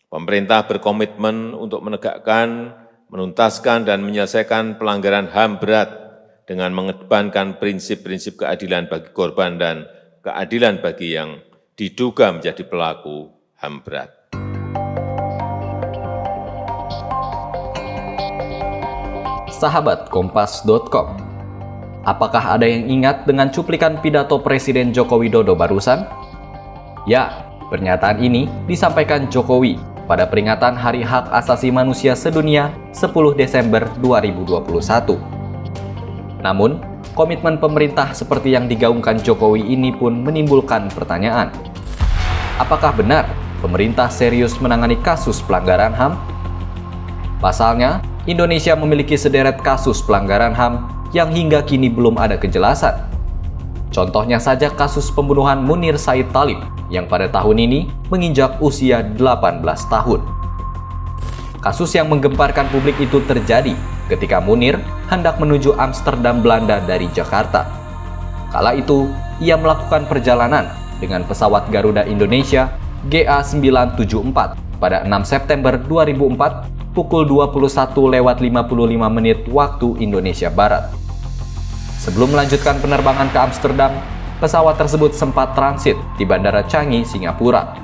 Pemerintah berkomitmen untuk menegakkan, menuntaskan, dan menyelesaikan pelanggaran HAM berat dengan mengedepankan prinsip-prinsip keadilan bagi korban dan keadilan bagi yang diduga menjadi pelaku HAM berat. Sahabat Kompas.com, apakah ada yang ingat dengan cuplikan pidato Presiden Joko Widodo barusan? Ya, pernyataan ini disampaikan Jokowi pada peringatan Hari Hak Asasi Manusia Sedunia 10 Desember 2021. Namun, komitmen pemerintah seperti yang digaungkan Jokowi ini pun menimbulkan pertanyaan. Apakah benar pemerintah serius menangani kasus pelanggaran HAM? Pasalnya, Indonesia memiliki sederet kasus pelanggaran HAM yang hingga kini belum ada kejelasan. Contohnya saja kasus pembunuhan Munir Said Talib yang pada tahun ini menginjak usia 18 tahun. Kasus yang menggemparkan publik itu terjadi ketika Munir hendak menuju Amsterdam, Belanda dari Jakarta. Kala itu, ia melakukan perjalanan dengan pesawat Garuda Indonesia GA974 pada 6 September 2004 pukul 21:55 waktu Indonesia Barat. Sebelum melanjutkan penerbangan ke Amsterdam, pesawat tersebut sempat transit di Bandara Changi, Singapura.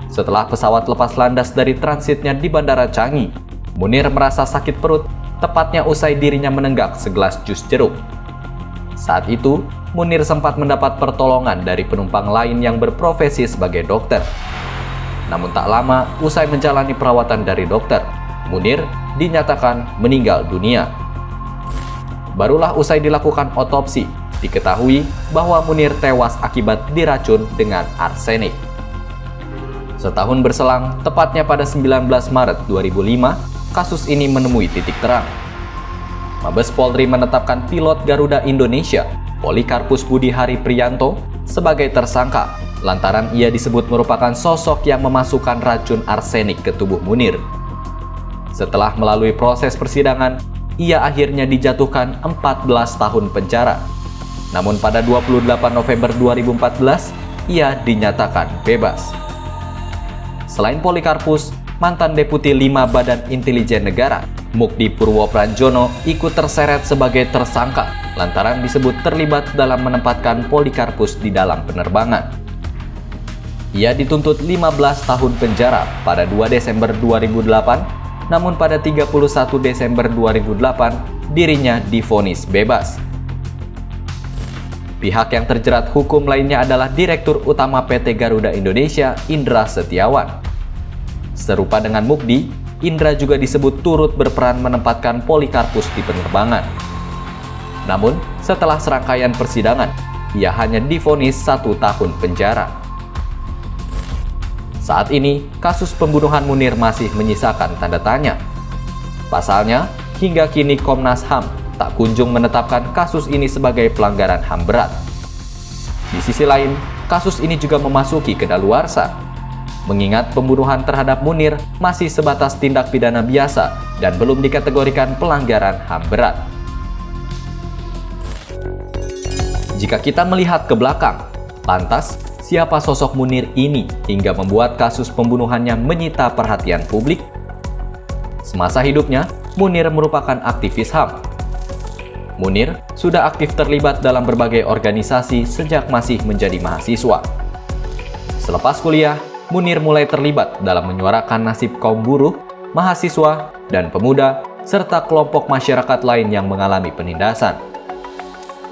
Setelah pesawat lepas landas dari transitnya di Bandara Changi, Munir merasa sakit perut, tepatnya usai dirinya menenggak segelas jus jeruk. Saat itu, Munir sempat mendapat pertolongan dari penumpang lain yang berprofesi sebagai dokter. Namun tak lama, usai menjalani perawatan dari dokter, Munir dinyatakan meninggal dunia. Barulah usai dilakukan otopsi, diketahui bahwa Munir tewas akibat diracun dengan arsenik. Setahun berselang, tepatnya pada 19 Maret 2005, kasus ini menemui titik terang. Mabes Polri menetapkan pilot Garuda Indonesia, Polikarpus Budi Hari Priyanto, sebagai tersangka lantaran ia disebut merupakan sosok yang memasukkan racun arsenik ke tubuh Munir. Setelah melalui proses persidangan, ia akhirnya dijatuhkan 14 tahun penjara. Namun pada 28 November 2014, ia dinyatakan bebas. Selain Polikarpus, mantan Deputi 5 Badan Intelijen Negara, Mukdi Purwopranjono, ikut terseret sebagai tersangka lantaran disebut terlibat dalam menempatkan Polikarpus di dalam penerbangan. Ia dituntut 15 tahun penjara pada 2 Desember 2008, namun pada 31 Desember 2008, dirinya divonis bebas. Pihak yang terjerat hukum lainnya adalah Direktur Utama PT Garuda Indonesia, Indra Setiawan. Serupa dengan Mukdi, Indra juga disebut turut berperan menempatkan Polikarpus di penerbangan. Namun, setelah serangkaian persidangan, ia hanya divonis 1 tahun penjara. Saat ini, kasus pembunuhan Munir masih menyisakan tanda tanya. Pasalnya, hingga kini Komnas HAM tak kunjung menetapkan kasus ini sebagai pelanggaran HAM berat. Di sisi lain, kasus ini juga memasuki kedaluarsa. Mengingat pembunuhan terhadap Munir masih sebatas tindak pidana biasa dan belum dikategorikan pelanggaran HAM berat. Jika kita melihat ke belakang, lantas siapa sosok Munir ini hingga membuat kasus pembunuhannya menyita perhatian publik? Semasa hidupnya, Munir merupakan aktivis HAM. Munir sudah aktif terlibat dalam berbagai organisasi sejak masih menjadi mahasiswa. Selepas kuliah, Munir mulai terlibat dalam menyuarakan nasib kaum buruh, mahasiswa, dan pemuda, serta kelompok masyarakat lain yang mengalami penindasan.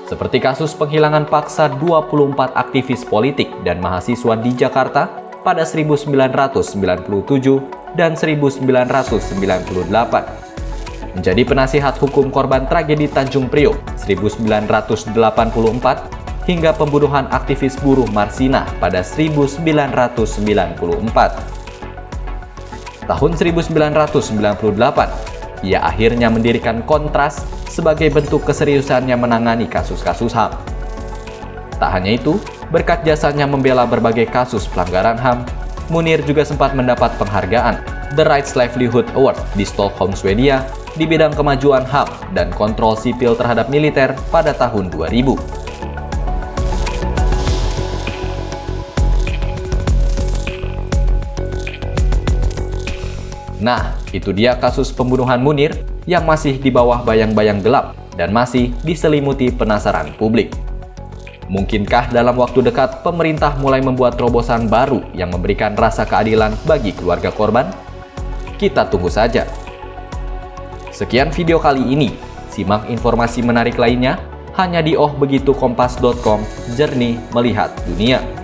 Seperti kasus penghilangan paksa 24 aktivis politik dan mahasiswa di Jakarta pada 1997 dan 1998. Menjadi penasihat hukum korban tragedi Tanjung Priok 1984 hingga pembunuhan aktivis buruh Marsina pada 1994. Tahun 1998, ia akhirnya mendirikan Kontras sebagai bentuk keseriusannya menangani kasus-kasus HAM. Tak hanya itu, berkat jasanya membela berbagai kasus pelanggaran HAM, Munir juga sempat mendapat penghargaan The Rights Livelihood Award di Stockholm, Swedia di bidang kemajuan HAM dan kontrol sipil terhadap militer pada tahun 2000. Nah, itu dia kasus pembunuhan Munir yang masih di bawah bayang-bayang gelap dan masih diselimuti penasaran publik. Mungkinkah dalam waktu dekat pemerintah mulai membuat terobosan baru yang memberikan rasa keadilan bagi keluarga korban? Kita tunggu saja. Sekian video kali ini. Simak informasi menarik lainnya hanya di ohbegitukompas.com, jernih melihat dunia.